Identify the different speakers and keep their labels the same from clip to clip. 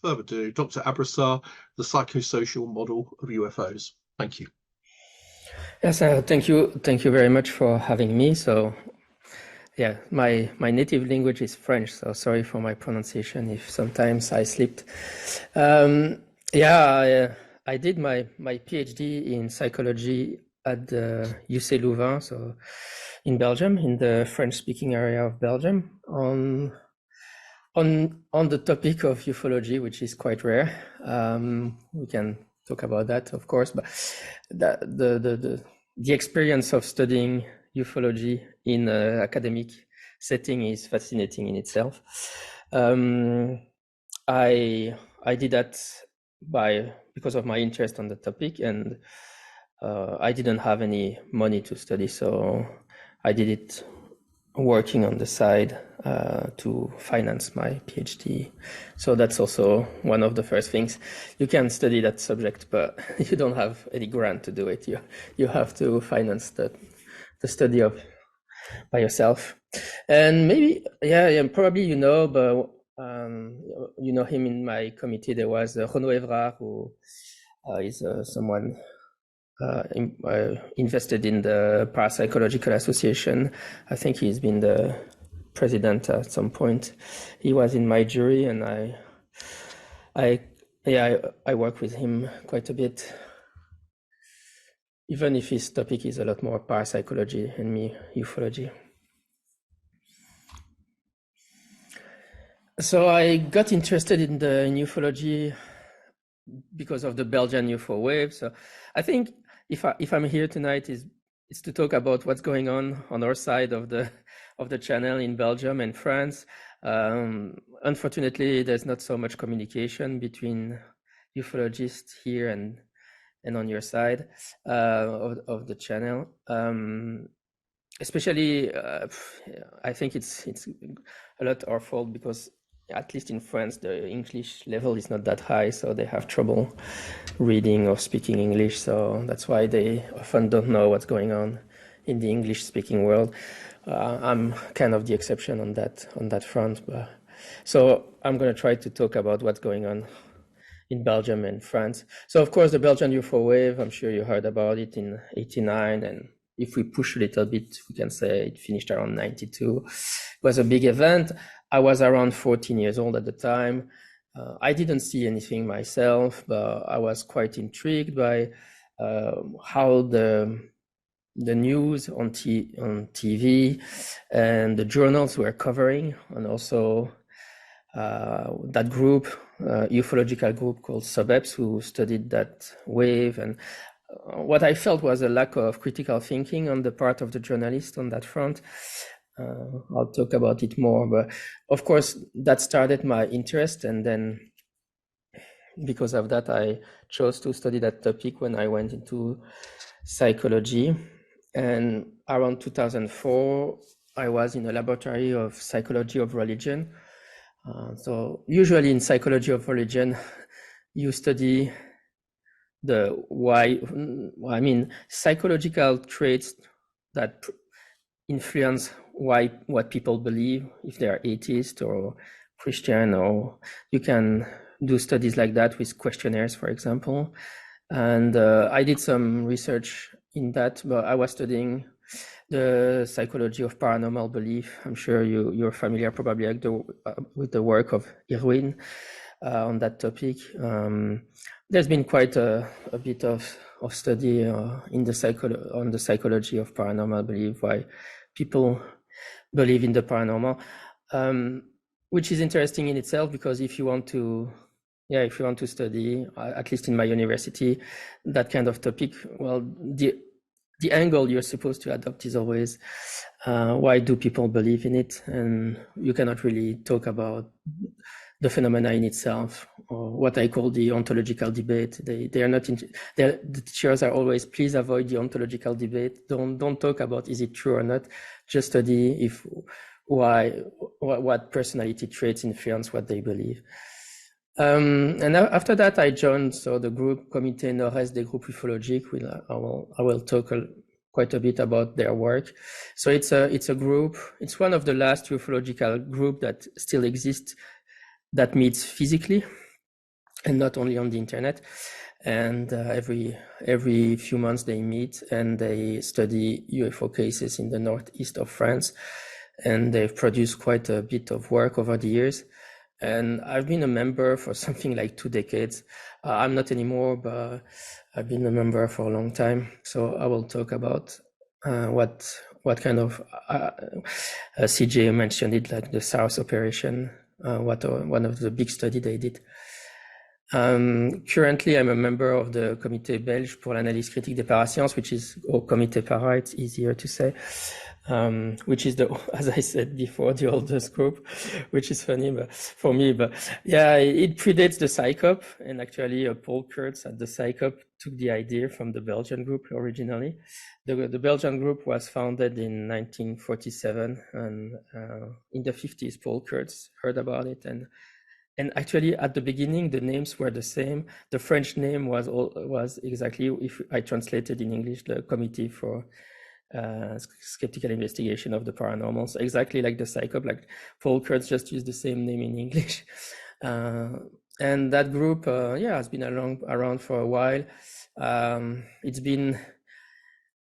Speaker 1: Further ado, Dr. Abrassart, the psychosocial model of UFOs. Thank you.
Speaker 2: Yes, thank you very much for having me. So, yeah, my native language is French, so sorry for my pronunciation if sometimes I slipped. I did my PhD in psychology at the UC Louvain, so in Belgium, in the French-speaking area of Belgium, on the topic of ufology, which is quite rare. We can talk about that, of course, but the experience of studying ufology in an academic setting is fascinating in itself. I did that because of my interest on the topic, and I didn't have any money to study, so I did it working on the side to finance my PhD. So that's also one of the first things. You can study that subject, but you don't have any grant to do it. You have to finance the study by yourself. And maybe, probably you know, but you know him in my committee. There was Renaud Evrard, who is someone invested in the Parapsychological Association. I think he's been the president at some point. He was in my jury, and I work with him quite a bit, even if his topic is a lot more parapsychology and me ufology. So I got interested in ufology because of the Belgian UFO wave. So I think if I'm here tonight is to talk about what's going on our side of the channel in Belgium and France. Unfortunately, there's not so much communication between ufologists here and on your side of the channel. Especially, I think it's a lot our fault because, at least in France, the English level is not that high, so they have trouble reading or speaking English. So that's why they often don't know what's going on in the English-speaking world. I'm kind of the exception on that front. So I'm going to try to talk about what's going on in Belgium and France. So of course, the Belgian UFO wave, I'm sure you heard about it in '89, and if we push a little bit, we can say it finished around '92. It was a big event. I was around 14 years old at the time. I didn't see anything myself, but I was quite intrigued by how the news on TV and the journals were covering, and also that group, ufological group called SUBEPS, who studied that wave. And what I felt was a lack of critical thinking on the part of the journalists on that front. I'll talk about it more, but of course that started my interest, and then because of that I chose to study that topic when I went into psychology. And around 2004 I was in a laboratory of psychology of religion. So usually in psychology of religion you study psychological traits that influence what people believe, if they are atheist or Christian, or you can do studies like that with questionnaires, for example. And I did some research in that, but I was studying the psychology of paranormal belief. I'm sure you're familiar probably with the work of Irwin on that topic. There's been quite a bit of study on the psychology of paranormal belief, why people believe in the paranormal, which is interesting in itself, because if you want to study, at least in my university, that kind of topic, well, the angle you're supposed to adopt is always why do people believe in it, and you cannot really talk about the phenomena in itself, or what I call the ontological debate. They are not the teachers are always, please avoid the ontological debate. Don't talk about is it true or not. Just study what personality traits influence what they believe. And after that, I joined the group Comite Nord Est des Groupes Ufologiques. I will talk quite a bit about their work. So it's a group. It's one of the last ufological group that still exists, that meets physically and not only on the internet. And every few months they meet and they study UFO cases in the northeast of France. And they've produced quite a bit of work over the years. And I've been a member for something like 2 decades. I'm not anymore, but I've been a member for a long time. So I will talk about what kind of CJ mentioned it, like the SARS operation. One of the big study they did. Currently, I'm a member of the Comité Belge pour l'analyse critique des parasciences, which is, or Comite Para, it's easier to say, which is as I said before, the oldest group, which is funny for me, but yeah, it predates the Psychop, and actually Paul Kurtz at the Psychop took the idea from the Belgian group originally. The Belgian group was founded in 1947, and in the 50s, Paul Kurtz heard about it, and actually, at the beginning, the names were the same. The French name was exactly, if I translated in English, the Committee for Skeptical Investigation of the Paranormal. So exactly like the Psychop, like Paul Kurtz just used the same name in English. And that group, has been around for a while.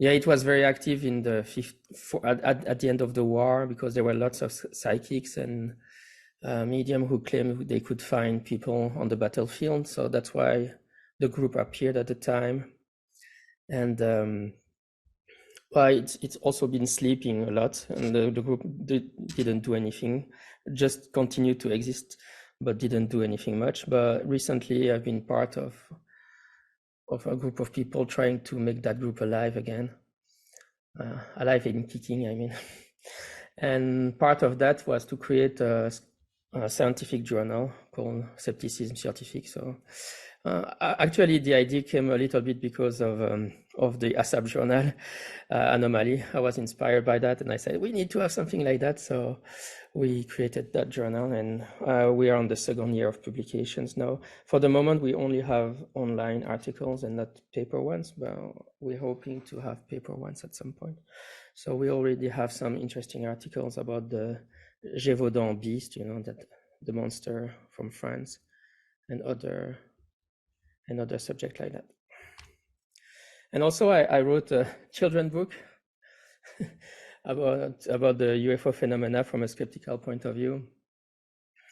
Speaker 2: It was very active in at the end of the war, because there were lots of psychics and medium who claimed they could find people on the battlefield. So that's why the group appeared at the time. And it's also been sleeping a lot, and the group didn't do anything, just continued to exist, but didn't do anything much. But recently I've been part of a group of people trying to make that group alive again. Alive and kicking, I mean. And part of that was to create a scientific journal called Scepticisme Scientifique. So actually the idea came a little bit because of the ASSAP journal, Anomaly. I was inspired by that, and I said, we need to have something like that. So we created that journal, and we are on the 2nd year of publications now. For the moment, we only have online articles and not paper ones, but we're hoping to have paper ones at some point. So we already have some interesting articles about the Gévaudan beast, that the monster from France, and other subjects like that. And also I wrote a children's book about the UFO phenomena from a skeptical point of view.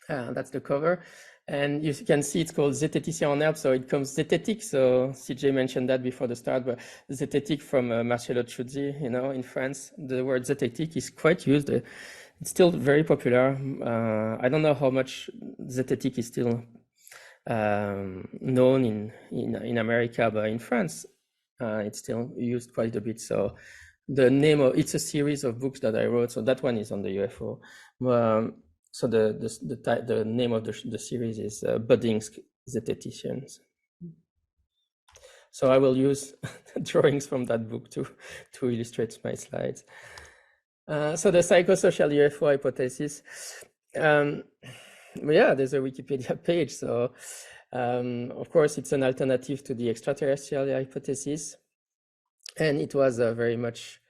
Speaker 2: That's the cover. And you can see it's called Zététicien en herbe, so it comes zététique. So CJ mentioned that before the start, but zététique from Marcello Ciuzzi, in France. The word zététique is quite used. It's still very popular. I don't know how much zététique is still known in America, but in France, it's still used quite a bit. So the name of it's a series of books that I wrote. So that one is on the UFO. So the name of the series is Budding Zététicians. So I will use drawings from that book to illustrate my slides. So the psychosocial UFO hypothesis. There's a Wikipedia page. So of course, it's an alternative to the extraterrestrial hypothesis, and it was very much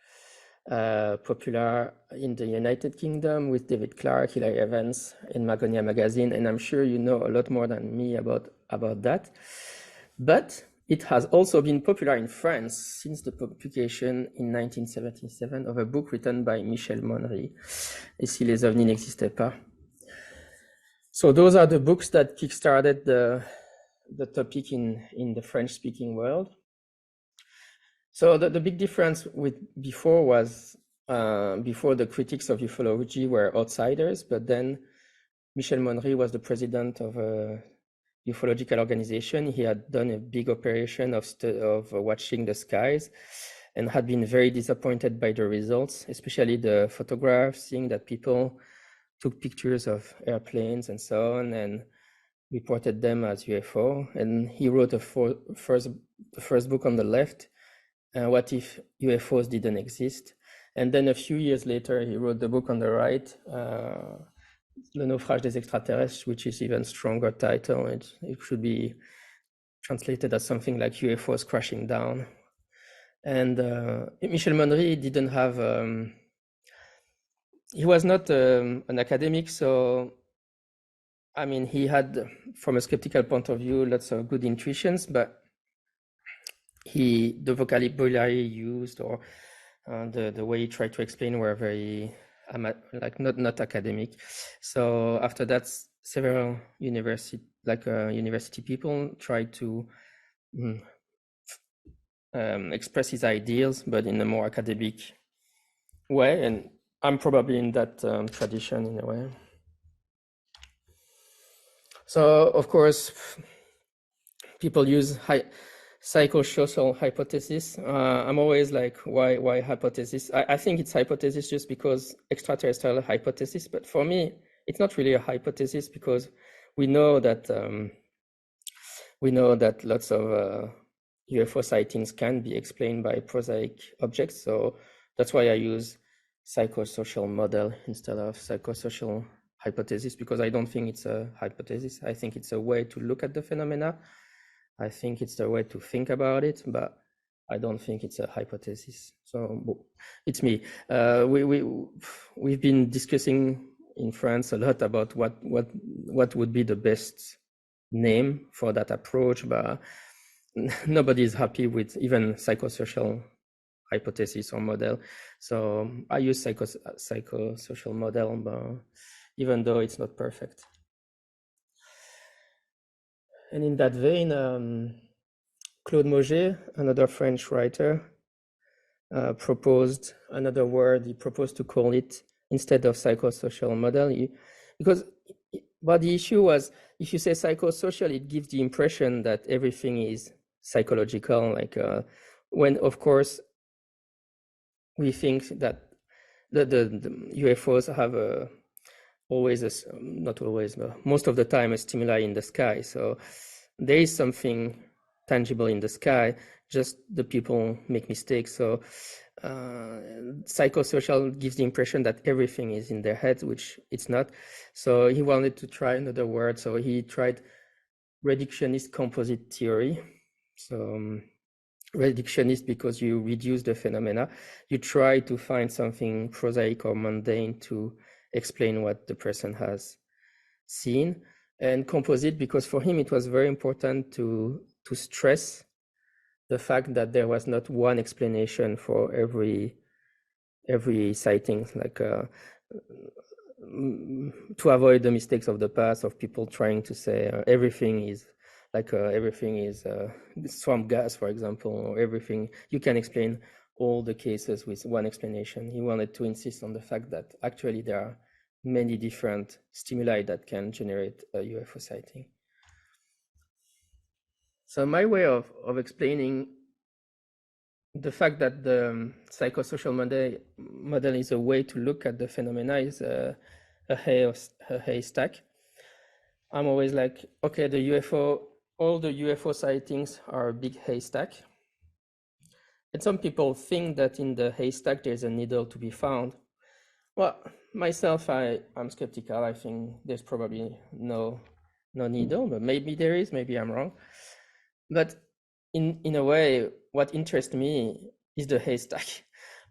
Speaker 2: popular in the United Kingdom with David Clarke, Hilary Evans, in Magonia magazine, and I'm sure you know a lot more than me about that. But it has also been popular in France since the publication in 1977 of a book written by Michel Monnery, Et si les ovnis n'existaient pas. So those are the books that kickstarted the topic in the French-speaking world. So the big difference with before was before the critics of ufology were outsiders, but then Michel Monnery was the president of a ufological organization. He had done a big operation of watching the skies and had been very disappointed by the results, especially the photographs, seeing that people took pictures of airplanes and so on and reported them as UFO. And he wrote the first book on the left, What If UFOs Didn't Exist? And then a few years later, he wrote the book on the right, Le Naufrage des Extraterrestres, which is even stronger title. It should be translated as something like UFOs Crashing Down. And Michel Monry didn't have, he was not an academic, so I mean, he had, from a skeptical point of view, lots of good intuitions, but the vocabulary used or the way he tried to explain were very not academic. So after that, several university people tried to express his ideas, but in a more academic way. And I'm probably in that tradition in a way. So of course, people use psychosocial hypothesis. I'm always like, why hypothesis? I think it's hypothesis just because extraterrestrial hypothesis, but for me, it's not really a hypothesis because we know that lots of UFO sightings can be explained by prosaic objects. So that's why I use psychosocial model instead of psychosocial hypothesis, because I don't think it's a hypothesis. I think it's a way to look at the phenomena. I think it's the way to think about it, but I don't think it's a hypothesis. So it's me. We've been discussing in France a lot about what would be the best name for that approach, but nobody is happy with even psychosocial hypothesis or model. So I use psychosocial model, but even though it's not perfect. And in that vein, Claude Mauger, another French writer, proposed another word. He proposed to call it, instead of psychosocial model, but the issue was, if you say psychosocial, it gives the impression that everything is psychological, like when, of course, we think that the UFOs have not always, but most of the time, a stimuli in the sky. So there is something tangible in the sky, just the people make mistakes. So psychosocial gives the impression that everything is in their heads, which it's not. So he wanted to try another word. So he tried reductionist composite theory. So reductionist because you reduce the phenomena. You try to find something prosaic or mundane to explain what the person has seen. And composite because for him it was very important to stress the fact that there was not one explanation for every sighting, like to avoid the mistakes of the past of people trying to say everything is swamp gas, for example, or everything. You can explain all the cases with one explanation. He wanted to insist on the fact that actually there are many different stimuli that can generate a UFO sighting. So my way of explaining the fact that the psychosocial model is a way to look at the phenomena is a haystack. I'm always like, okay, all the UFO sightings are a big haystack. And some people think that in the haystack there's a needle to be found. Well, myself, I'm skeptical. I think there's probably no needle, but maybe there is, maybe I'm wrong. But in a way, what interests me is the haystack.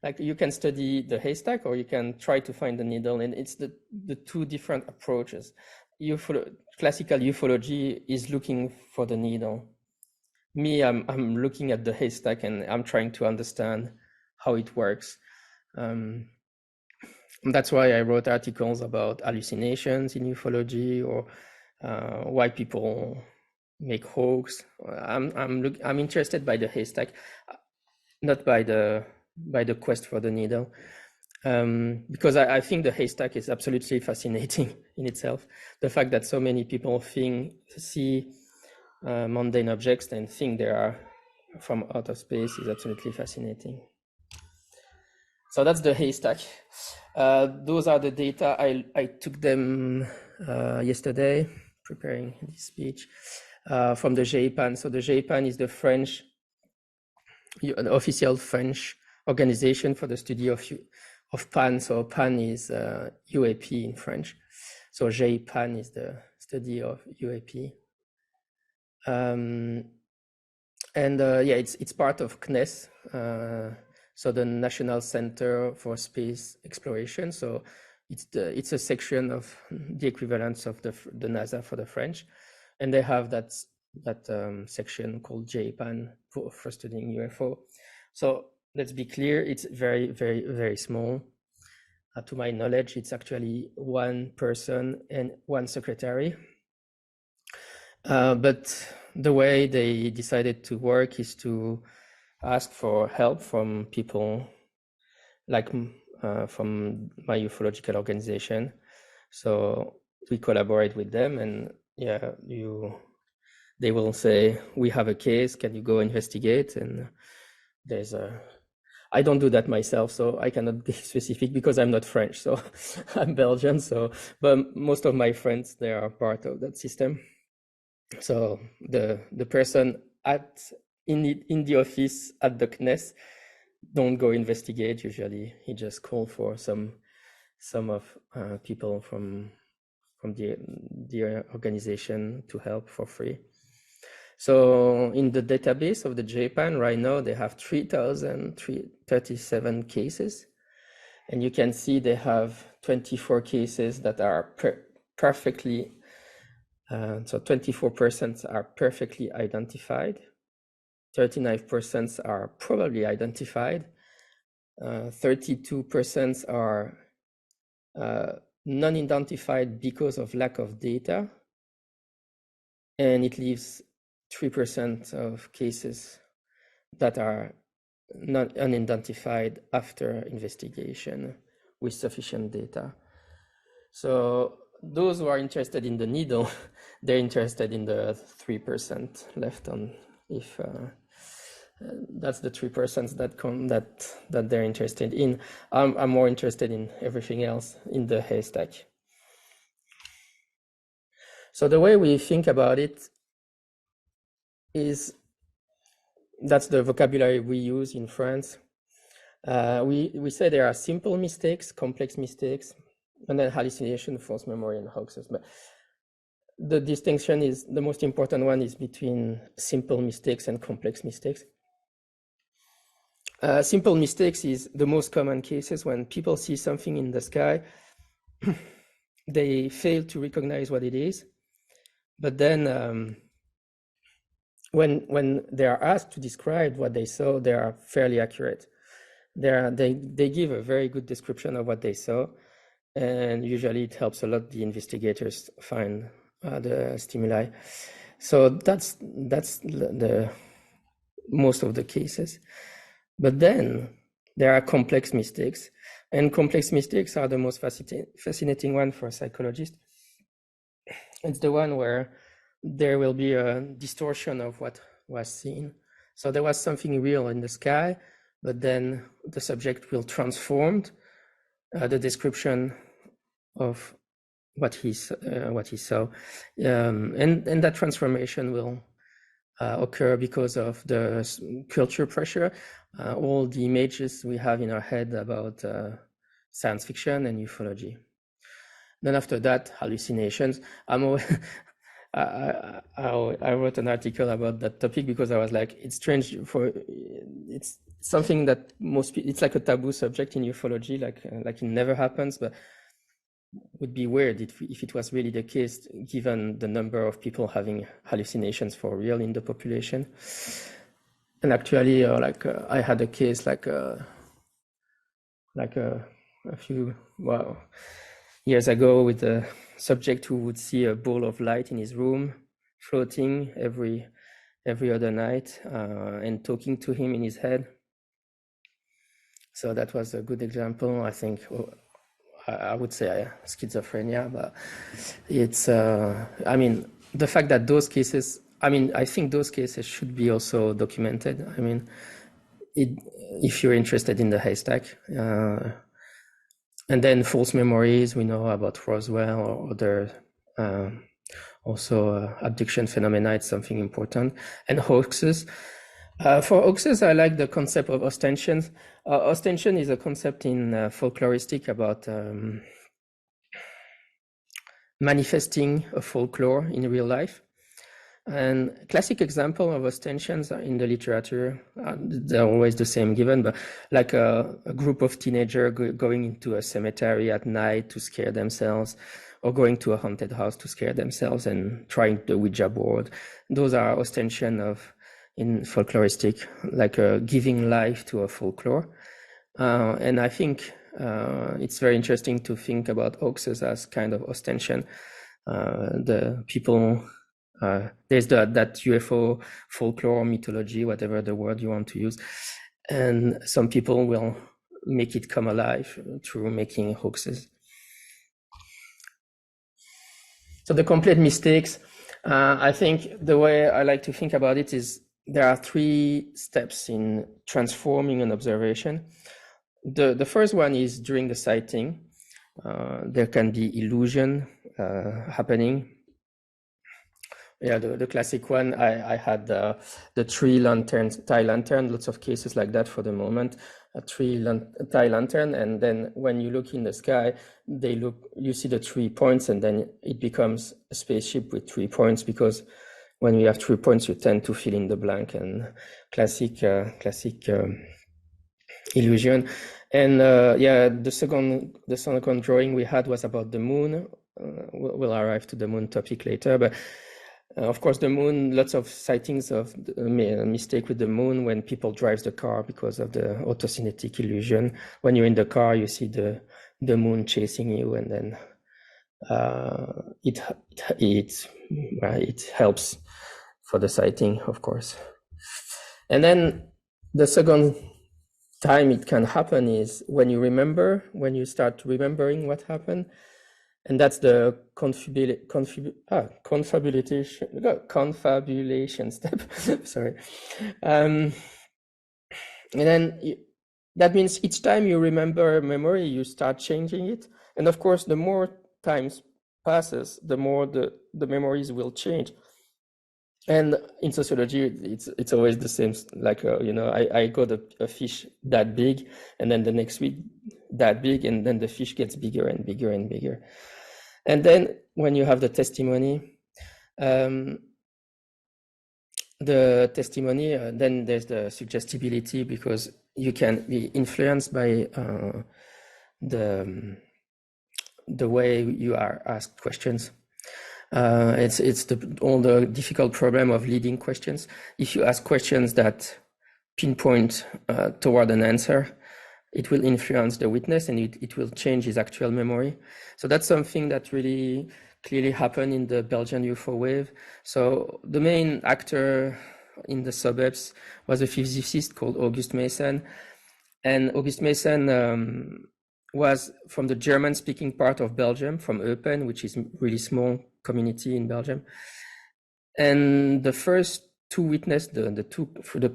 Speaker 2: Like you can study the haystack or you can try to find the needle, and it's the two different approaches. Classical ufology is looking for the needle. Me, I'm looking at the haystack and I'm trying to understand how it works. That's why I wrote articles about hallucinations in ufology or why people make hoax. I'm interested by the haystack, not by the quest for the needle, because I think the haystack is absolutely fascinating in itself. The fact that so many people see mundane objects and think they are from outer space is absolutely fascinating. So that's the haystack. Those are the data. I took them yesterday, preparing this speech, from the JPAN. So the JPAN is the French, an official French organization for the study of PAN. So PAN is UAP in French. So JPAN is the study of UAP. And yeah, it's part of CNES, so the National Center for Space Exploration. So it's a section of the equivalence of the NASA for the French, and they have that section called JPAN for studying UFO. So let's be clear, it's very, very, very small. To my knowledge, it's actually one person and one secretary. But the way they decided to work is to ask for help from people like from my ufological organization. So we collaborate with them, and yeah, they will say, we have a case, can you go investigate? And I don't do that myself, so I cannot be specific because I'm not French, so I'm Belgian. So, but most of my friends, they are part of that system. So the person in the office at the CNES don't go investigate. Usually, he just call for some of people from the organization to help for free. So in the database of the JPAN right now, they have 3,037 cases, and you can see they have 24 cases that are perfectly. So 24% are perfectly identified, 39% are probably identified, 32% are non-identified because of lack of data, and it leaves 3% of cases that are not unidentified after investigation with sufficient data. So those who are interested in the needle, they're interested in the 3% left on. If that's the 3% that they're interested in. I'm more interested in everything else in the haystack. So the way we think about it is, that's the vocabulary we use in France. We say there are simple mistakes, complex mistakes, and then hallucination, false memory, and hoaxes. But the distinction is, the most important one is between simple mistakes and complex mistakes. Simple mistakes is the most common cases when people see something in the sky, they fail to recognize what it is, but then when they are asked to describe what they saw, they are fairly accurate. They give a very good description of what they saw, and usually it helps a lot the investigators find the stimuli. So that's the most of the cases. But then there are complex mistakes, and complex mistakes are the most fascinating one for a psychologist. It's the one where there will be a distortion of what was seen. So there was something real in the sky, but then the subject will transform the description of what he saw, and that transformation will occur because of the culture pressure. All the images we have in our head about science fiction and ufology. Then after that, hallucinations. I wrote an article about that topic because I was like, it's strange it's something that most people, it's like a taboo subject in ufology, like it never happens, but would be weird if it was really the case, given the number of people having hallucinations for real in the population. And actually, I had a case a few years ago with a subject who would see a ball of light in his room floating every other night and talking to him in his head. So that was a good example, I think. I would say schizophrenia, but it's, I mean, the fact that those cases, I think those cases should be also documented. I mean, if you're interested in the haystack. And then false memories, we know about Roswell or other also abduction phenomena, it's something important. And hoaxes. For hoaxes, I like the concept of ostension. Ostension is a concept in folkloristic about manifesting a folklore in real life. And classic example of ostensions in the literature, they're always the same given, but like a group of teenagers going into a cemetery at night to scare themselves, or going to a haunted house to scare themselves and trying the Ouija board. Those are ostension in folkloristic, like giving life to a folklore. And I think it's very interesting to think about hoaxes as kind of ostension. The people, there's that UFO folklore, mythology, whatever the word you want to use. And some people will make it come alive through making hoaxes. So the complete mistakes, I think the way I like to think about it is there are 3 steps in transforming an observation. The first one is during the sighting. There can be illusion happening. Yeah, the classic one, I had the tree lantern, tie lantern, lots of cases like that for the moment, a tie lantern, and then when you look in the sky, you see the 3 points, and then it becomes a spaceship with 3 points, because when you have 3 points, you tend to fill in the blank, and classic illusion. And yeah, the second drawing we had was about the moon. We'll arrive to the moon topic later, but of course, the moon, lots of sightings of mistake with the moon when people drive the car because of the autocinetic illusion. When you're in the car, you see the moon chasing you, and then it helps for the sighting, of course. And then the second time it can happen is when you start remembering what happened. And that's the confabulation step. Sorry. And then that means each time you remember a memory, you start changing it. And of course, the more times passes, the more the memories will change. And in sociology, it's always the same. Like, I got a fish that big, and then the next week that big, and then the fish gets bigger and bigger and bigger. And then when you have the testimony, then there's the suggestibility, because you can be influenced by the way you are asked questions. It's all the difficult problem of leading questions. If you ask questions that pinpoint toward an answer, it will influence the witness, and it will change his actual memory. So that's something that really clearly happened in the Belgian UFO wave. So the main actor in the suburbs was a physicist called August Mason. And August Mason was from the German-speaking part of Belgium, from Eupen, which is a really small community in Belgium. And the first 2 witnesses, the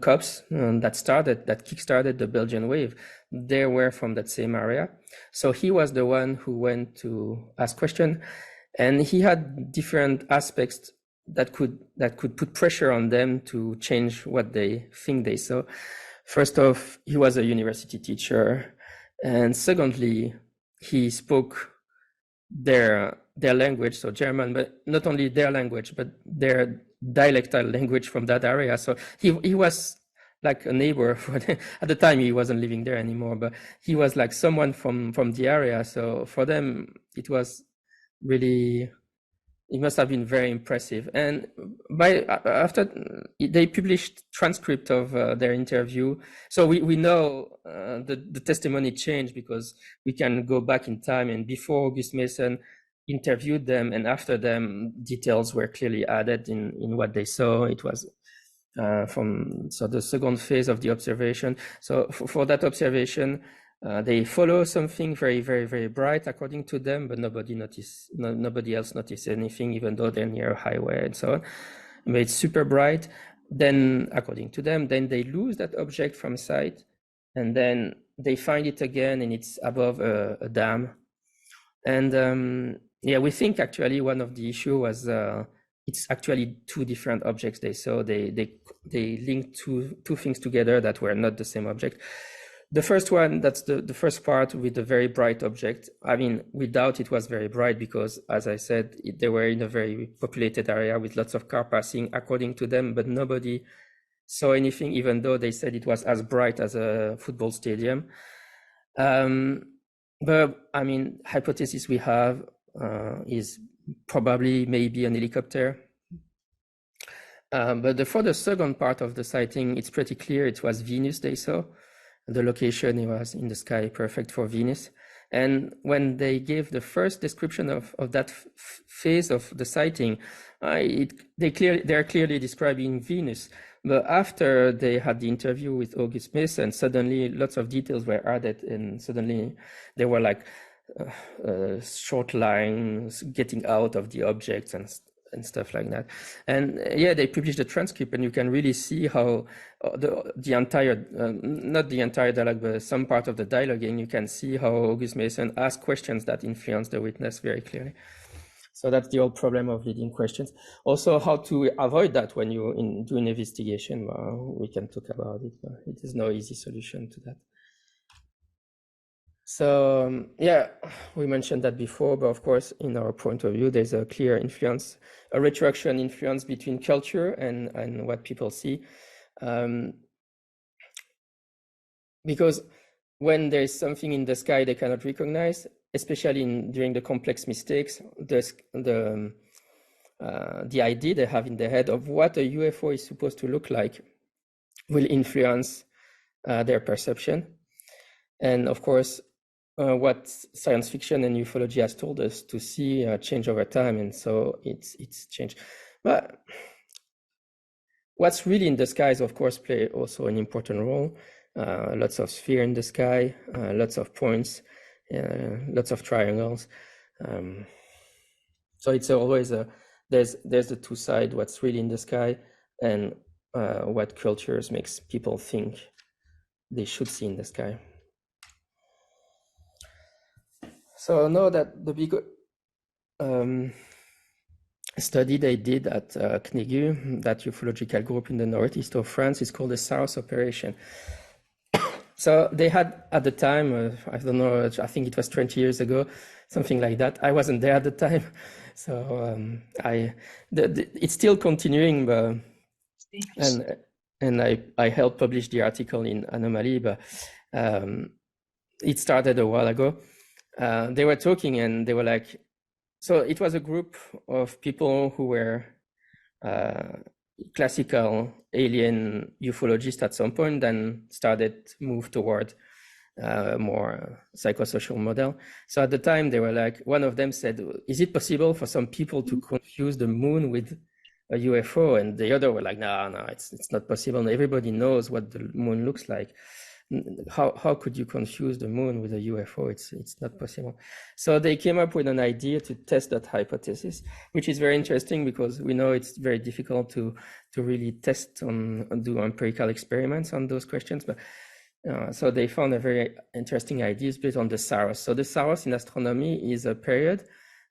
Speaker 2: cops that kickstarted the Belgian wave, they were from that same area. So he was the one who went to ask questions, and he had different aspects that could put pressure on them to change what they think they saw. First off, he was a university teacher, and secondly, he spoke their language, so German, but not only their language, but their dialectal language from that area. So he was like a neighbor for at the time. He wasn't living there anymore, but he was like someone from the area. So for them, it must have been very impressive. And after they published transcript of their interview, so we know the testimony changed, because we can go back in time, and before August Mason interviewed them and after them, details were clearly added in what they saw. It was so the second phase of the observation. So for that observation, they follow something very, very, very bright according to them, but nobody else noticed anything, even though they're near a highway and so on. But it's super bright. then according to them, then they lose that object from sight, and then they find it again, and it's above a dam. And yeah, we think actually one of the issue was it's actually two different objects they saw. They linked two things together that were not the same object. The first one, that's the first part with the very bright object. I mean, we doubt it was very bright because, as I said, they were in a very populated area with lots of car passing, according to them, but nobody saw anything, even though they said it was as bright as a football stadium. But I mean, hypothesis we have is probably maybe an helicopter. But for the second part of the sighting, it's pretty clear it was Venus they saw. The location, it was in the sky, perfect for Venus. And when they gave the first description of that phase of the sighting, they're clearly describing Venus. But after they had the interview with August Mason, suddenly lots of details were added, and suddenly there were like short lines getting out of the objects and stuff like that. And yeah, they published the transcript, and you can really see how the entire, not the entire dialogue, but some part of the dialogue, and you can see how August Mason asked questions that influence the witness very clearly. So that's the whole problem of leading questions. Also, how to avoid that when you do an investigation. We can talk about it, but it is no easy solution to that. So yeah, we mentioned that before, but of course, in our point of view, there's a clear influence, a retroaction influence between culture and what people see. Because when there's something in the sky they cannot recognize, especially during the complex mistakes, the idea they have in their head of what a UFO is supposed to look like will influence their perception. And of course, what science fiction and ufology has told us to see change over time, and so it's changed. But what's really in the skies, of course, play also an important role. Lots of sphere in the sky, lots of points, lots of triangles. So it's always there's the two sides: what's really in the sky and what cultures makes people think they should see in the sky. So now that the big study they did at CNUEGU, that ufological group in the northeast of France, is called the SARS operation. So they had at the time, I don't know, I think it was 20 years ago, something like that. I wasn't there at the time, so it's still continuing, but and I helped publish the article in Anomaly, but it started a while ago. They were talking and they were like, so it was a group of people who were classical alien ufologists at some point, then started move toward more psychosocial model. So at the time they were like, one of them said, is it possible for some people to confuse the moon with a UFO? And the other were like, no, it's not possible. Everybody knows what the moon looks like. How could you confuse the moon with a UFO? It's not possible. So they came up with an idea to test that hypothesis, which is very interesting because we know it's very difficult to really test and do empirical experiments on those questions. But so they found a very interesting idea based on the Saros. So the Saros in astronomy is a period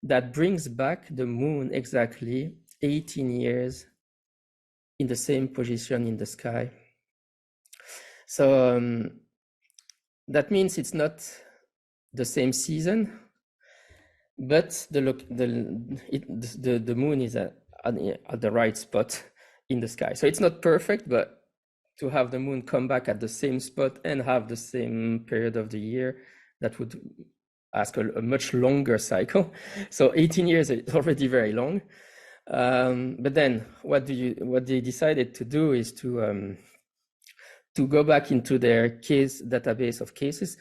Speaker 2: that brings back the moon exactly 18 years in the same position in the sky. So that means it's not the same season, but the moon is at the right spot in the sky. So it's not perfect, but to have the moon come back at the same spot and have the same period of the year, that would ask a much longer cycle. So 18 years is already very long. But then what they decided to do is to go back into their case database of cases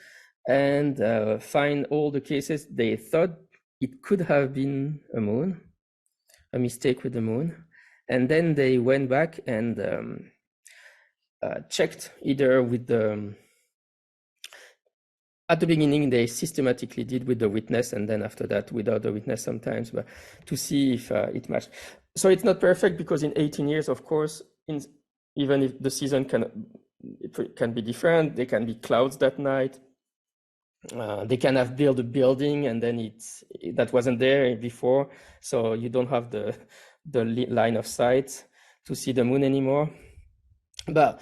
Speaker 2: and find all the cases they thought it could have been a moon, a mistake with the moon. And then they went back and checked either with the, at the beginning, they systematically did with the witness, and then after that without the witness sometimes, but to see if it matched. So it's not perfect because in 18 years, of course, even if the season can be different, there can be clouds that night. They can have built a building and then that wasn't there before, so you don't have the line of sight to see the moon anymore. But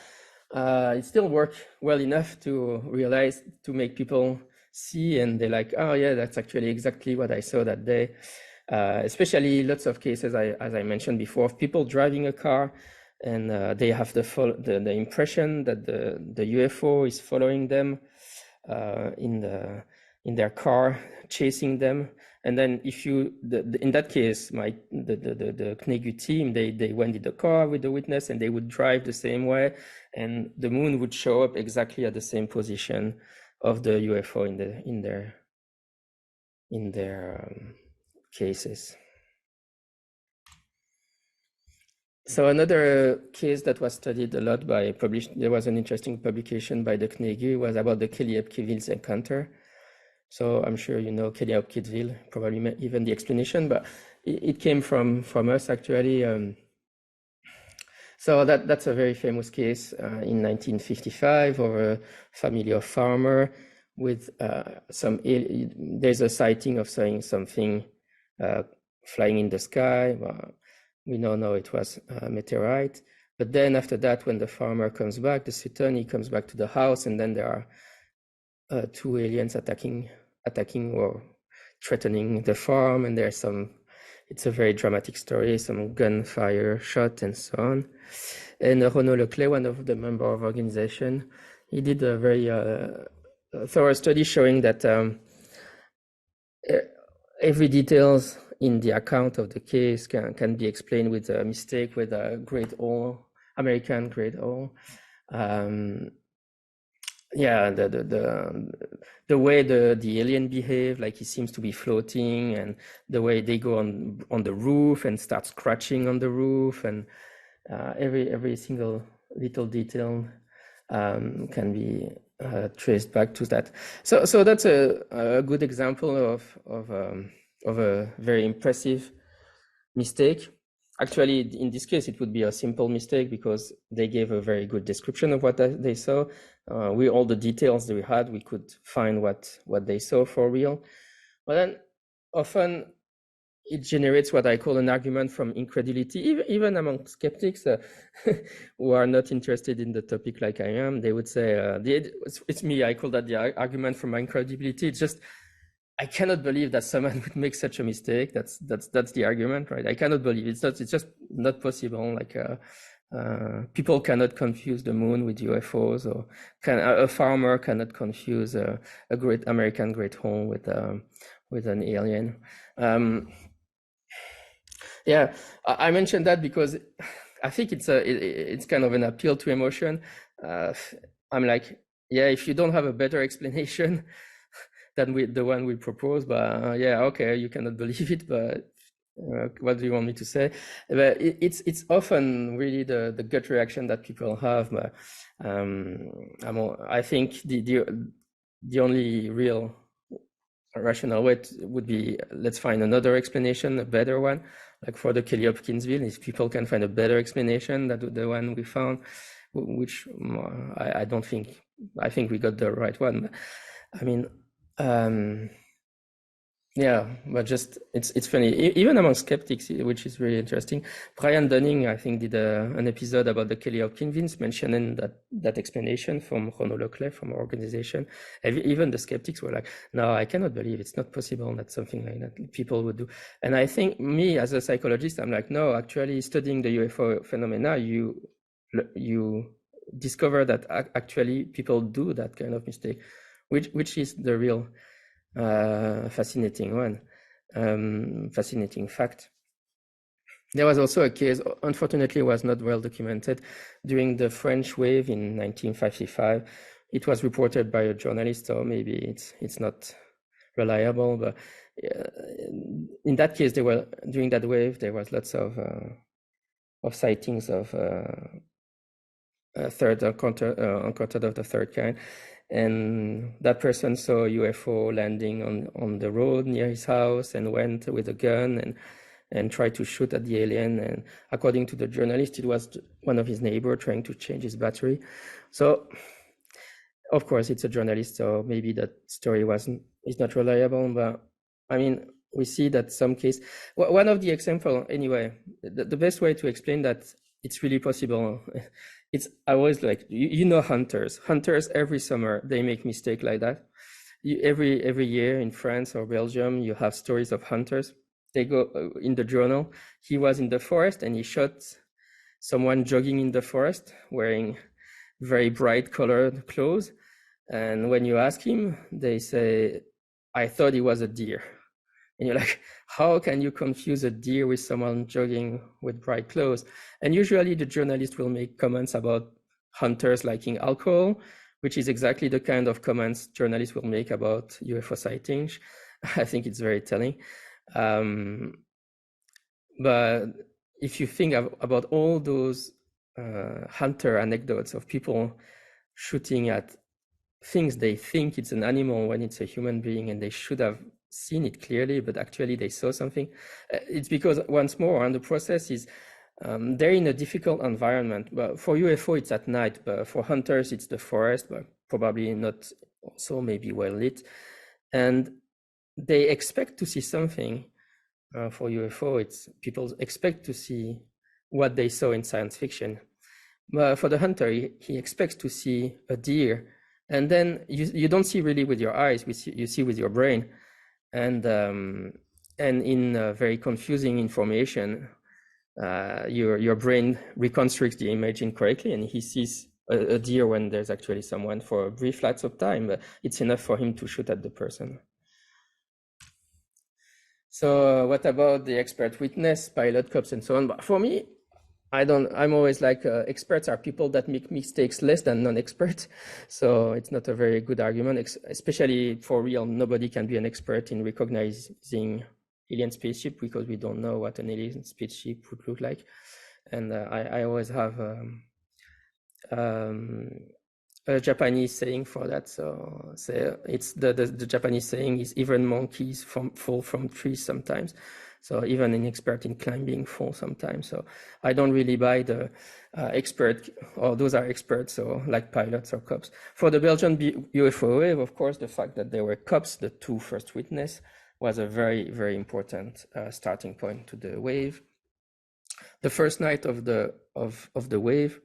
Speaker 2: it still worked well enough to realize, to make people see, and they're like, oh yeah, that's actually exactly what I saw that day. Especially lots of cases, as I mentioned before, of people driving a car and they have the impression that the UFO is following them in their car, chasing them. And then in that case, the CNUEGU team, they went in the car with the witness and they would drive the same way, and the moon would show up exactly at the same position of the UFO in their cases. So another case that was studied a lot there was an interesting publication by the CNUEGU, was about the Kelly-Hopkinsville encounter. So I'm sure you know Kelly-Hopkinsville, probably even the explanation, but it came from us actually. So that's a very famous case in 1955 of a family of farmer with there's a sighting of saying something flying in the sky. We now know it was a meteorite. But then after that, when the farmer comes back, the Sutton, he comes back to the house, and then there are two aliens attacking or threatening the farm, and there's it's a very dramatic story, some gunfire shot and so on. And Renaud Leclerc, one of the member of the organization, he did a very thorough study showing that every details in the account of the case can be explained with a mistake, with a Great O, American Great O. Yeah, the way the alien behave, like he seems to be floating, and the way they go on the roof and start scratching on the roof, and every single little detail can be traced back to that. So that's a good example of a very impressive mistake. Actually, in this case, it would be a simple mistake because they gave a very good description of what they saw. All the details that we had, we could find what they saw for real. But then often it generates what I call an argument from incredulity, even among skeptics who are not interested in the topic like I am. They would say, it's me, I call that the argument from incredibility. It's just, I cannot believe that someone would make such a mistake. That's the argument, right? I cannot believe it's just not possible. Like people cannot confuse the moon with UFOs, or a farmer cannot confuse a great American great home with an alien. Yeah, I mentioned that because I think it's kind of an appeal to emotion. I'm like, yeah, if you don't have a better explanation than the one we propose, but yeah, okay, you cannot believe it, but what do you want me to say? But it's often really the gut reaction that people have. But I think the only real rational way would be, let's find another explanation, a better one, like for the Kelly-Hopkinsville. If people can find a better explanation than the one we found, which I don't think, I think we got the right one. I mean, yeah, but just it's funny, even among skeptics, which is really interesting. Brian Dunning, I think, did an episode about the Kelly-Hopkinsville, mentioning that explanation from Renaud Leclerc from our organization. Even the skeptics were like, no, I cannot believe it's not possible that something like that people would do. And I think, me as a psychologist, I'm like, no, actually studying the UFO phenomena, you discover that actually people do that kind of mistake, which is the real fascinating one, fascinating fact. There was also a case, unfortunately was not well documented, during the French wave in 1955. It was reported by a journalist, so maybe it's not reliable, but in that case, during that wave, there was lots of sightings of third encounter of the third kind. And that person saw a UFO landing on the road near his house and went with a gun, and and tried to shoot at the alien. And according to the journalist, it was one of his neighbors trying to change his battery. So, of course, it's a journalist, so maybe that story is not reliable. But I mean, we see that some case. One of the example, anyway, the best way to explain that it's really possible. It's I always like you know hunters. Hunters every summer they make mistake like that. Every year in France or Belgium, you have stories of hunters. They go in the journal. He was in the forest and he shot someone jogging in the forest wearing very bright colored clothes. And when you ask him, they say, I thought he was a deer. And you're like, how can you confuse a deer with someone jogging with bright clothes? And usually the journalist will make comments about hunters liking alcohol, which is exactly the kind of comments journalists will make about UFO sightings. I think it's very telling. But if you think about all those hunter anecdotes of people shooting at things they think it's an animal when it's a human being, and they should have seen it clearly, but actually they saw something. It's because once more, and the process is they're in a difficult environment. But for UFO, it's at night. But for hunters, it's the forest, but probably not also maybe well lit. And they expect to see something. For UFO, it's people expect to see what they saw in science fiction. But for the hunter, he expects to see a deer. And then you don't see really with your eyes, you see with your brain. And in very confusing information, your brain reconstructs the image incorrectly, and he sees a deer when there's actually someone for a brief lapse of time. But it's enough for him to shoot at the person. So what about the expert witness, pilot, cops, and so on? But for me, I'm always like, experts are people that make mistakes less than non-experts. So it's not a very good argument, especially for real. Nobody can be an expert in recognizing alien spaceship because we don't know what an alien spaceship would look like. And I always have a Japanese saying for that. So it's the Japanese saying is even monkeys fall from trees sometimes. So even an expert in climbing fall sometimes. So I don't really buy the expert, or those are experts, so like pilots or cops. For the Belgian UFO wave, of course, the fact that there were cops, the two first witnesses, was a very, very important starting point to the wave. The first night of the wave,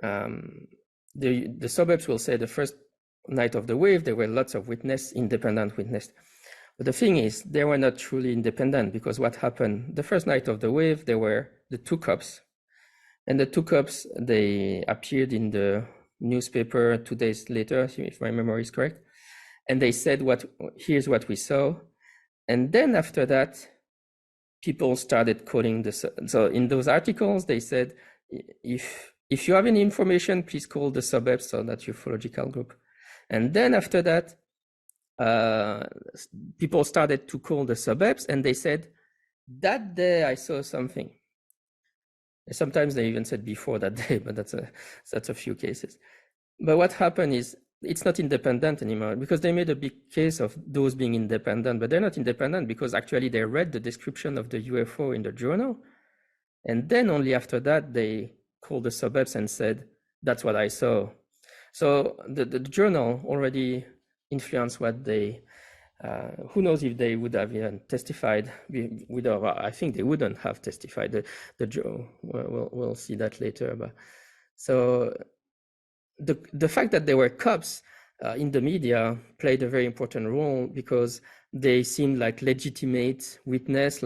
Speaker 2: the suburbs will say the first night of the wave, there were lots of independent witnesses. But the thing is, they were not truly independent, because what happened the first night of the wave, there were the two cops. And the two cops, they appeared in the newspaper 2 days later, if my memory is correct. And they said, here's what we saw. And then after that, people started calling so in those articles, they said, if you have any information, please call the suburbs, so that ufological group. And then after that, people started to call the suburbs, and they said, that day I saw something. Sometimes they even said before that day, but that's a few cases. But what happened is, it's not independent anymore, because they made a big case of those being independent, but they're not independent because actually they read the description of the UFO in the journal. And then only after that, they called the suburbs and said, that's what I saw. So the journal already influenced what they, who knows if they would have even testified. I think they wouldn't have testified. We'll see that later. But so the fact that there were cops in the media played a very important role, because they seemed like legitimate witness,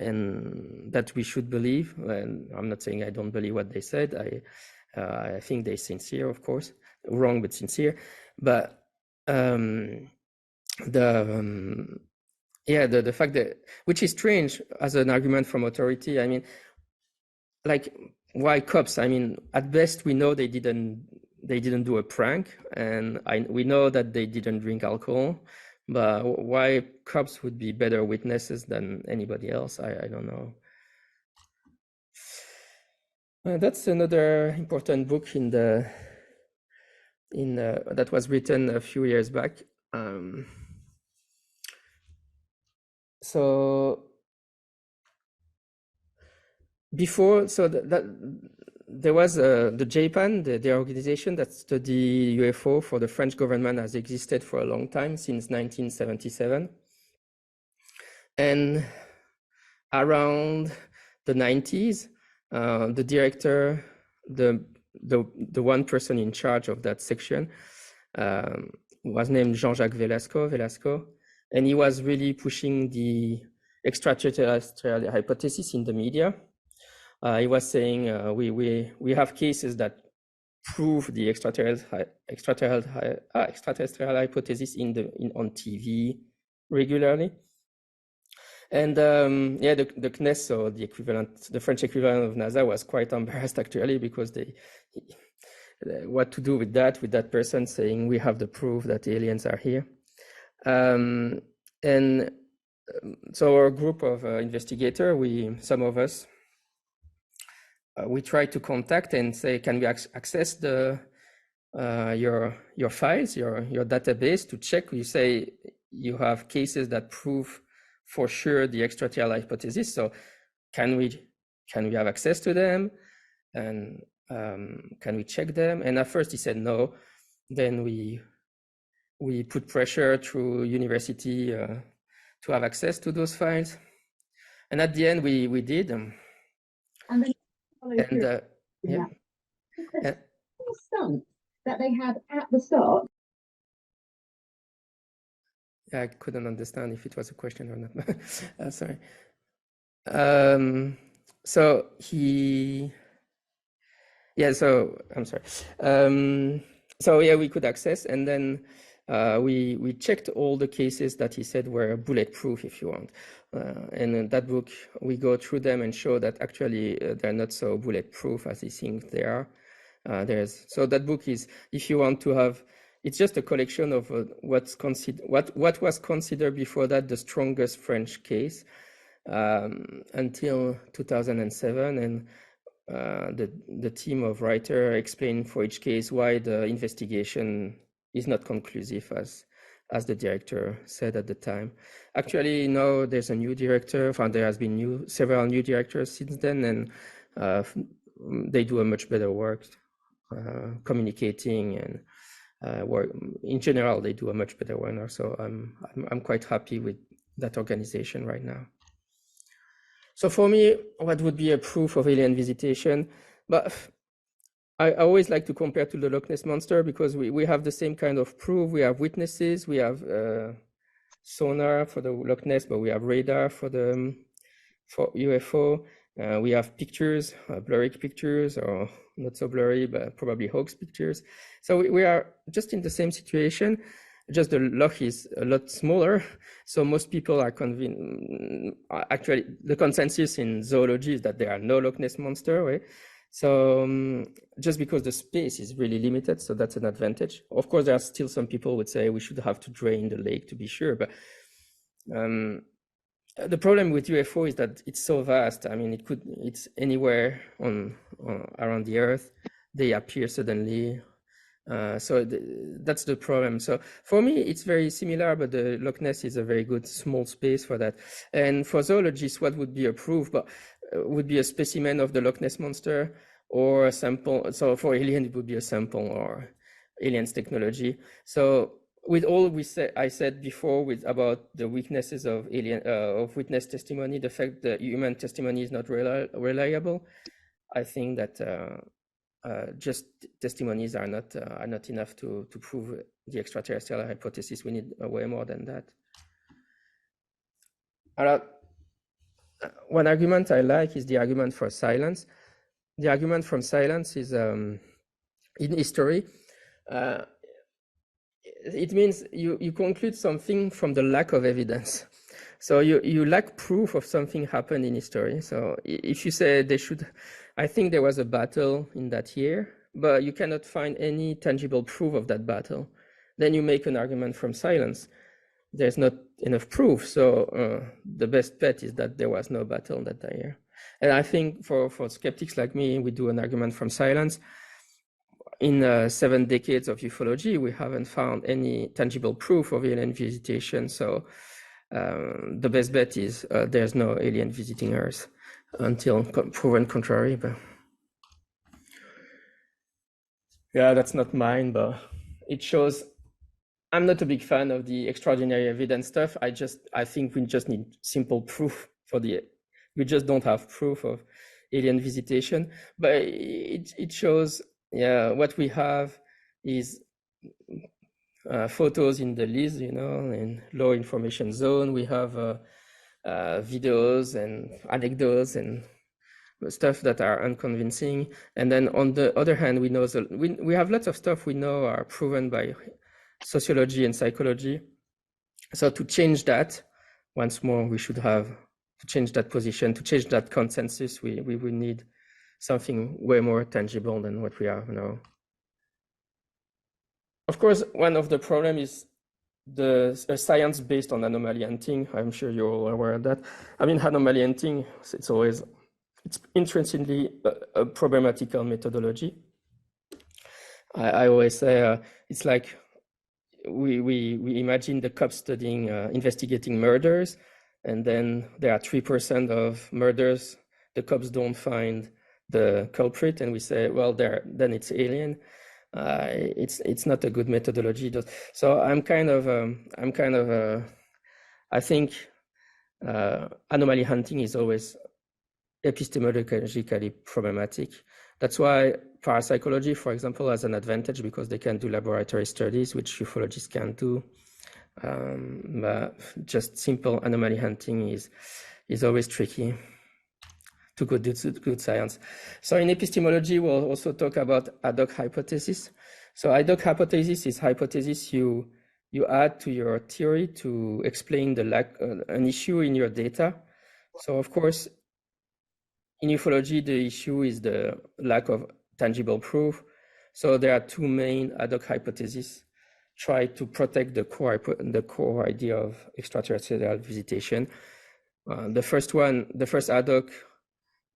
Speaker 2: and that we should believe. And I'm not saying I don't believe what they said. I think they're sincere, of course, wrong but sincere. But the fact that, which is strange as an argument from authority. I mean, like, why cops? I mean, at best we know they didn't do a prank, and we know that they didn't drink alcohol. But why cops would be better witnesses than anybody else, I don't know. That's another important book that was written a few years back. So before, so there was the JPAN, the organization that study UFO for the French government, has existed for a long time, since 1977. And around the 90s, the director, the one person in charge of that section, was named Jean-Jacques Velasco, and he was really pushing the extraterrestrial hypothesis in the media. He was saying we have cases that prove the extraterrestrial hypothesis on TV regularly. And yeah, the CNES, so the French equivalent of NASA, was quite embarrassed actually, because what to do with that person saying we have the proof that aliens are here. And so our group of investigators, some of us, we try to contact and say, can we access your files, your database, to check? You say you have cases that prove for sure the extraterrestrial hypothesis. So can we have access to them, and can we check them? And at first he said no. Then we put pressure through university to have access to those files, and at the end we did.
Speaker 3: And then
Speaker 2: yeah.
Speaker 3: The stunt that they had at the start.
Speaker 2: I couldn't understand if it was a question or not. Sorry. So I'm sorry. So yeah, we could access, and then we checked all the cases that he said were bulletproof, if you want. And in that book, we go through them and show that actually they're not so bulletproof as he thinks they are. So that book is, if you want to have, it's just a collection of what was considered before that the strongest French case until 2007, and the team of writers explained for each case why the investigation is not conclusive, as the director said at the time. Actually, now there's a new director. There has been several new directors since then, and they do a much better work communicating, and work in general. They do a much better one. So I'm quite happy with that organization right now. So for me, what would be a proof of alien visitation? But I always like to compare to the Loch Ness Monster, because we have the same kind of proof. We have witnesses, we have sonar for the Loch Ness, but we have radar for UFO. We have pictures, blurry pictures, or not so blurry, but probably hoax pictures. So we are just in the same situation, just the loch is a lot smaller. So most people are convinced, actually the consensus in zoology is that there are no Loch Ness Monster, right? So just because the space is really limited, so that's an advantage. Of course, there are still some people would say we should have to drain the lake to be sure, but the problem with UFO is that it's so vast. I mean, it's anywhere around the Earth. They appear suddenly. So that's the problem. So for me, it's very similar, but the Loch Ness is a very good small space for that. And for zoologists, what would be a proof? But would be a specimen of the Loch Ness Monster, or a sample. So for alien, it would be a sample or aliens technology. So with all I said before about the weaknesses of witness testimony, the fact that human testimony is not reliable, I think that just testimonies are not enough to prove the extraterrestrial hypothesis. We need way more than that. One argument I like is the argument for silence. The argument from silence is in history. It means you conclude something from the lack of evidence. So you lack proof of something happened in history. So if you say I think there was a battle in that year, but you cannot find any tangible proof of that battle, then you make an argument from silence. There's not enough proof. So the best bet is that there was no battle that year. And I think for skeptics like me, we do an argument from silence. In 7 decades of ufology, we haven't found any tangible proof of alien visitation. So the best bet is there's no alien visiting Earth. until proven contrary. But yeah, that's not mine, but it shows. I'm not a big fan of the extraordinary evidence stuff. I think we just need simple proof we just don't have proof of alien visitation, but it shows, yeah, what we have is photos in the LIS, in low information zone. We have videos and anecdotes and stuff that are unconvincing. And then on the other hand, we have lots of stuff we know are proven by sociology and psychology. So to change that, once more, we should have to change that position, to change that consensus. We will need something way more tangible than what we have now. Of course, one of the problems is the science based on anomaly hunting. I'm sure you're all aware of that. I mean, anomaly hunting, it's intrinsically a problematical methodology. I always say it's like we imagine the cops studying, investigating murders, and then there are 3% of murders the cops don't find the culprit, and we say, well, then it's alien. It's not a good methodology. So I think anomaly hunting is always epistemologically problematic. That's why parapsychology, for example, has an advantage because they can do laboratory studies, which ufologists can't do. But just simple anomaly hunting is always tricky to do good science. So in epistemology, we'll also talk about ad hoc hypothesis. So ad hoc hypothesis is hypothesis you add to your theory to explain an issue in your data. So of course, in ufology, the issue is the lack of tangible proof. So there are two main ad hoc hypotheses. Try to protect the core idea of extraterrestrial visitation. The first ad hoc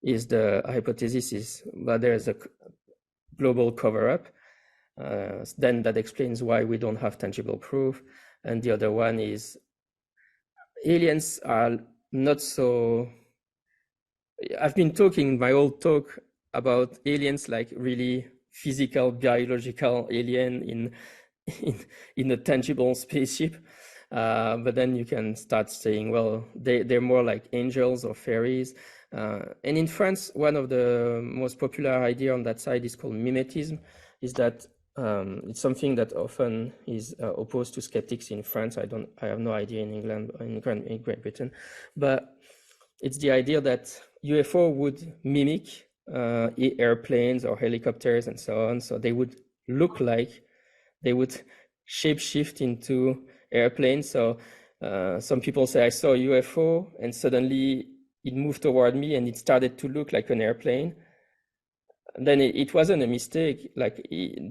Speaker 2: is the hypothesis is that there is a global cover-up. Then that explains why we don't have tangible proof. And the other one is aliens are not so. I've been talking in my old talk about aliens like really physical, biological alien in a tangible spaceship. But then you can start saying, well, they're more like angels or fairies. And in France, one of the most popular idea on that side is called mimetism, is that it's something that often is opposed to skeptics in France. I have no idea in England, in Great Britain, but it's the idea that UFO would mimic airplanes or helicopters and so on. So they would look like they would shapeshift into airplanes. So some people say, I saw a UFO and suddenly it moved toward me and it started to look like an airplane. And then it wasn't a mistake. Like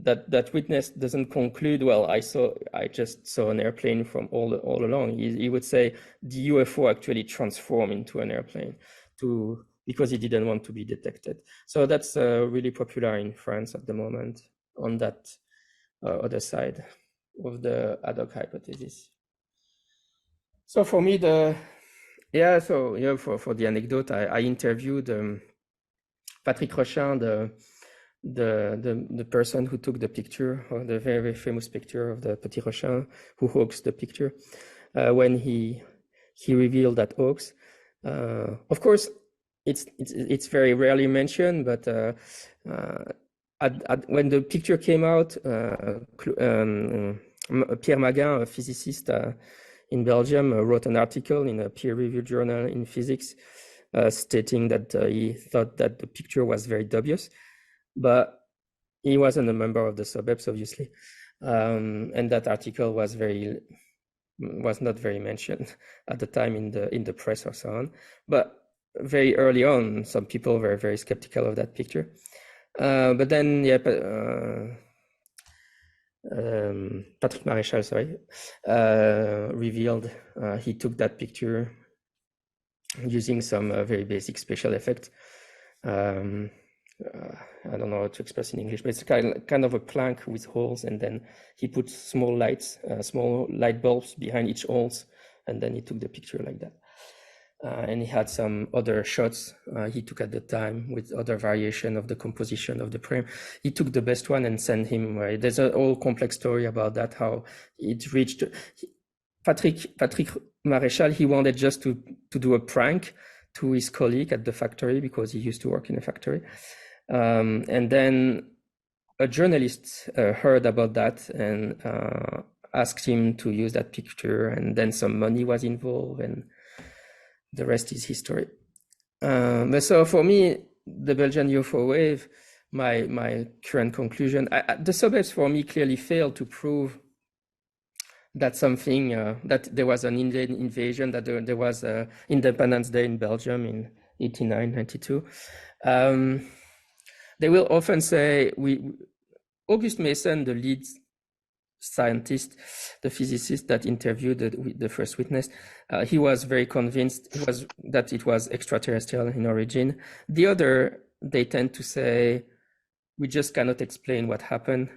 Speaker 2: that witness doesn't conclude, well, I just saw an airplane from all along. He would say the UFO actually transformed into an airplane because he didn't want to be detected. So that's really popular in France at the moment on that other side of the ad hoc hypothesis. So for me, for the anecdote, I interviewed Patrick Rochin, the person who took the picture, or the very, very famous picture of the Petit Rochin, who hoaxed the picture, when he revealed that hoax. Of course, it's very rarely mentioned, but when the picture came out, Pierre Maguin, a physicist in Belgium, wrote an article in a peer-reviewed journal in physics, stating that he thought that the picture was very dubious, but he wasn't a member of the suburbs, obviously, and that article was not very mentioned at the time in the press or so on. But very early on, some people were very skeptical of that picture. But then, Patrick Maréchal, revealed he took that picture using some very basic special effect. I don't know how to express in English, but it's kind of a plank with holes, and then he put small light bulbs behind each holes, and then he took the picture like that. and he had some other shots he took at the time with other variation of the composition of the frame. He took the best one and sent him away. There's a whole complex story about that, how it reached Patrick Maréchal. He wanted just to do a prank to his colleague at the factory, because he used to work in a factory. And then a journalist heard about that and asked him to use that picture, and then some money was involved, and the rest is history. But so for me, the Belgian UFO wave, my current conclusion, the suburbs for me clearly failed to prove that something, that there was an Indian invasion, that there was Independence Day in Belgium in 1892. They will often say, August Mason, the lead scientist, the physicist that interviewed the first witness, he was very convinced that it was extraterrestrial in origin. The other, they tend to say, we just cannot explain what happened.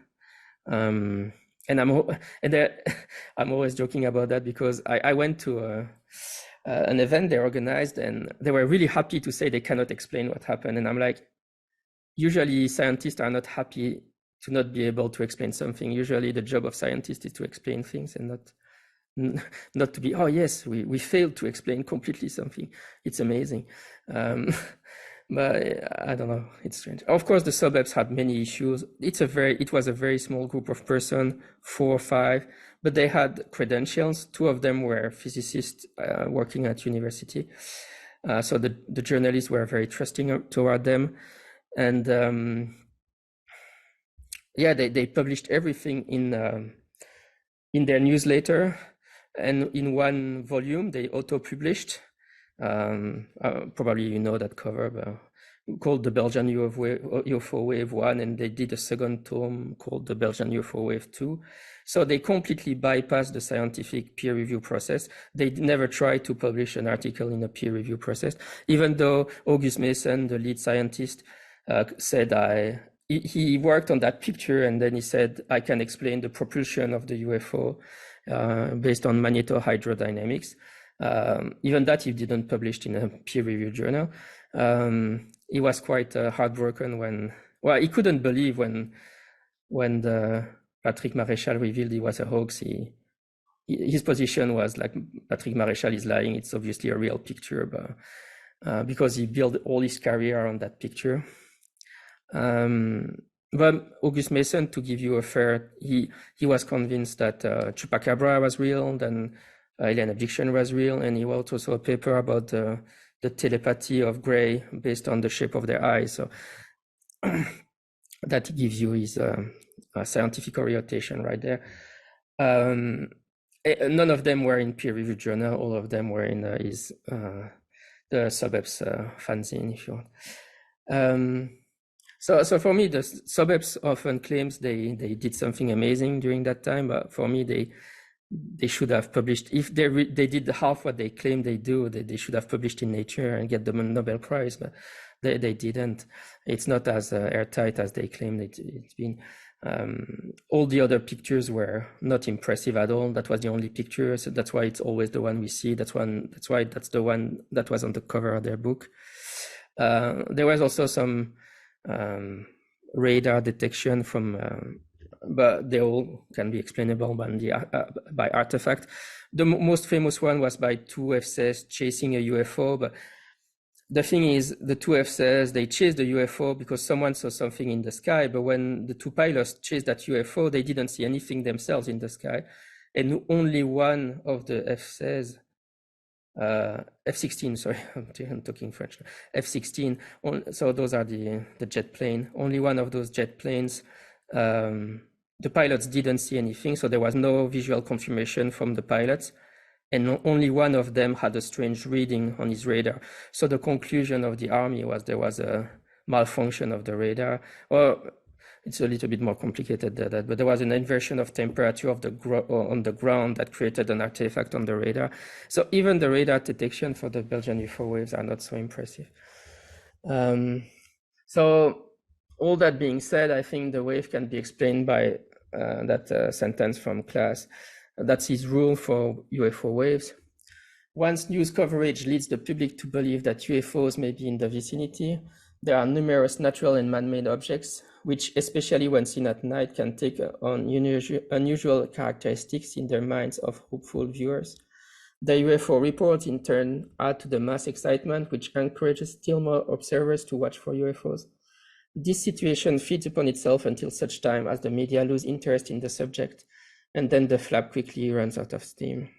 Speaker 2: And I'm always joking about that, because I went to an event they organized, and they were really happy to say they cannot explain what happened. And I'm like, usually scientists are not happy to not be able to explain something. Usually the job of scientists is to explain things, and not to be, oh yes, we failed to explain completely something. It's amazing. But I don't know, it's strange. Of course, the suburbs had many issues. It was a very small group of persons, 4 or 5, but they had credentials. 2 of them were physicists working at university. So the journalists were very trusting toward them. And yeah, they published everything in their newsletter, and in one volume they auto-published. Probably you know that cover, but called the Belgian UFO Wave 1, and they did a second tome called the Belgian UFO Wave 2. So they completely bypassed the scientific peer review process. They never tried to publish an article in a peer review process, even though August Mason, the lead scientist, said he worked on that picture, and then he said, I can explain the propulsion of the UFO based on magnetohydrodynamics. Even that he didn't publish in a peer-reviewed journal. He was quite heartbroken when he couldn't believe when the Patrick Maréchal revealed he was a hoax. His position was like, Patrick Maréchal is lying. It's obviously a real picture, but because he built all his career on that picture. But August Mason, to give you a fair, he was convinced that Chupacabra was real, then alien abduction was real, and he wrote also a paper about the telepathy of Gray based on the shape of their eyes. So that gives you his scientific orientation right there. None of them were in peer-reviewed journal. All of them were in the Suburbs fanzine, if you want. So for me, the Suburbs often claims they did something amazing during that time, but for me, they should have published. If they did half what they claim they do, they should have published in Nature and get the Nobel Prize, but they didn't. It's not as airtight as they claim it's been. All the other pictures were not impressive at all. That was the only picture, so that's why it's always the one we see. That's why that's the one that was on the cover of their book. There was also some radar detection from, but they all can be explainable by artifact. The most famous one was by 2 FCs chasing a UFO, but the thing is, the 2 FCs, they chased the UFO because someone saw something in the sky, but when the 2 pilots chased that UFO, they didn't see anything themselves in the sky, and only one of the FCs, F-16, sorry, I'm talking French. F-16. So those are the jet plane. Only one of those jet planes, the pilots didn't see anything, so there was no visual confirmation from the pilots, and only one of them had a strange reading on his radar. So the conclusion of the army was there was a malfunction of the radar. Well, it's a little bit more complicated than that, but there was an inversion of temperature of on the ground that created an artifact on the radar. So even the radar detection for the Belgian UFO waves are not so impressive. So all that being said, I think the wave can be explained by that sentence from class. That's his rule for UFO waves. Once news coverage leads the public to believe that UFOs may be in the vicinity, there are numerous natural and man-made objects, which, especially when seen at night, can take on unusual characteristics in their minds of hopeful viewers. The UFO reports, in turn, add to the mass excitement, which encourages still more observers to watch for UFOs. This situation feeds upon itself until such time as the media lose interest in the subject, and then the flap quickly runs out of steam.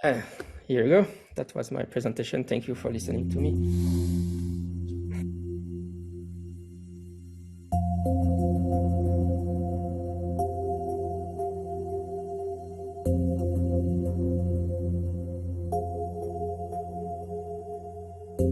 Speaker 2: Here you go. That was my presentation. Thank you for listening to me.